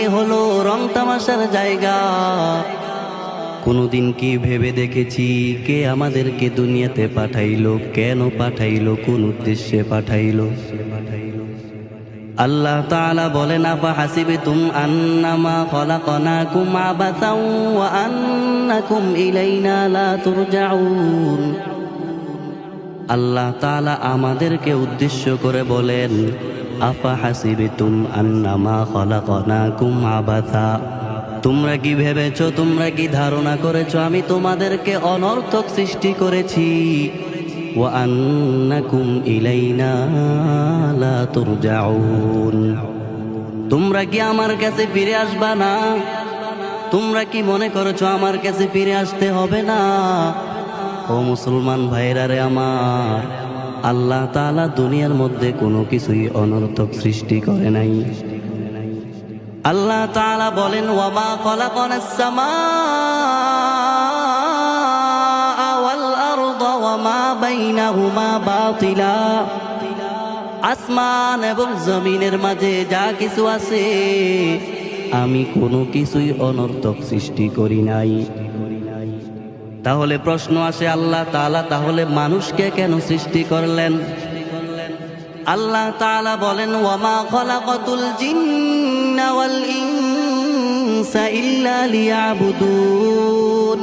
এ হলো রং তামাশার জায়গা। কোনদিন কি ভেবে দেখেছি কে আমাদেরকে দুনিয়াতে পাঠাইলো, কেন পাঠাইলো, কোন উদ্দেশ্যে পাঠাইলো? আল্লাহ তাআলা বলেন, আফা হাসিবতুম আন্নামা খলাকনাকুম আবাসাও ওয়া আন্নাকুম ইলাইনা লা তুরজাউন। আল্লাহ তাআলা আমাদেরকে উদ্দেশ্য করে বলেন, আফা হাসিবতুম আন্নামা খলাকনাকুম আবাসা, তোমরা কি ভেবেছো, তোমরা কি ধারণা করেছো আমি তোমাদেরকে অনর্থক সৃষ্টি করেছি? ওয়া আন্নাকুম ইলাইনা লা তুরজাউন, তোমরা কি আমার কাছে ফিরে আসবা না? তোমরা কি মনে করেছো আমার কাছে ফিরে আসতে হবে না? ও মুসলমান ভাইরা রে আমার, আল্লাহ তাআলা দুনিয়ার মধ্যে কোনো কিছুই অনর্থক সৃষ্টি করে নাই। আল্লাহ তাআলা বলেন, ওয়া মা খালাকনাস সামাআ ওয়াল আরদা ওয়া মা বাইনাহুমা বাতিলা, আসমান এবং জমিনের মাঝে যা কিছু আছে আমি কোনো কিছুই অনর্থক সৃষ্টি করি নাই। তাহলে প্রশ্ন আসে, আল্লাহ তাআলা তাহলে মানুষকে কেন সৃষ্টি করলেন? আল্লাহ তাআলা বলেন, ওয়া মা খালাকাতুল জিন্না ওয়াল ইনসা ইল্লা লিয়াবুদুন,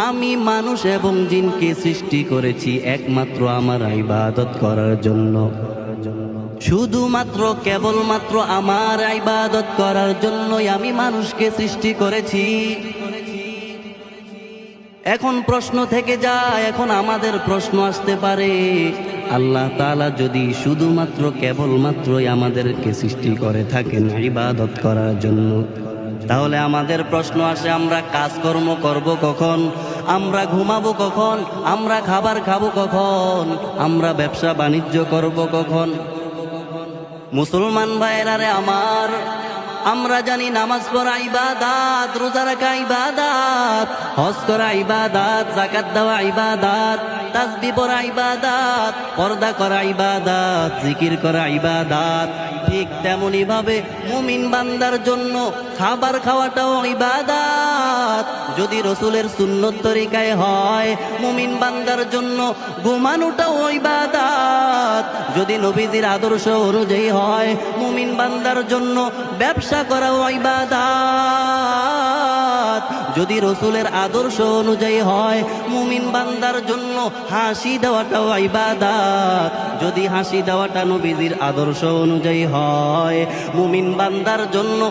আমি মানুষ এবং জিনকে সৃষ্টি করেছি একমাত্র আমার ইবাদত করার জন্য, শুধুমাত্র কেবলমাত্র আমার ইবাদত করার জন্যই আমি মানুষকে সৃষ্টি করেছি। এখন প্রশ্ন থেকে যায়, এখন আমাদের প্রশ্ন আসতে পারে, আল্লাহ তাআলা যদি শুধুমাত্র কেবলমাত্রই আমাদেরকে সৃষ্টি করে থাকেন ইবাদত করার জন্য, তাহলে আমাদের প্রশ্ন আসে, আমরা কাজকর্ম করব কখন? আমরা ঘুমাবো কখন? আমরা খাবার খাবো কখন? আমরা ব্যবসা বাণিজ্য করব কখন? মুসলমান ভাইরা রে আমার, আমরা জানি নামাজ পড়া ইবাদত, রোজা রাখা ইবাদত, হজ করা ইবাদত, যাকাত দেওয়া ইবাদত, তাসবিহ পড়া ইবাদত, পর্দা করা ইবাদত, জিকির করা ইবাদত। ঠিক তেমনি ভাবে মুমিন বান্দার জন্য খাবার খাওয়াটাও ইবাদত। যদি রসুলের সুন্নত তরিকায় হয়, মুমিন বান্দার জন্য ঘুমানোটাও ইবাদত। যদি নবীজির আদর্শ অনুযায়ী হয়, মুমিন বান্দার জন্য ব্যবসা করাও ইবাদত। যদি রসুলের আদর্শ অনুযায়ী হয়, মুমিন বান্দার জন্য হাসি দেওয়াটাও ইবাদত। যদি হাসি দেওয়াটা নবীজির আদর্শ অনুযায়ী হয়, মুমিন বান্দার জন্য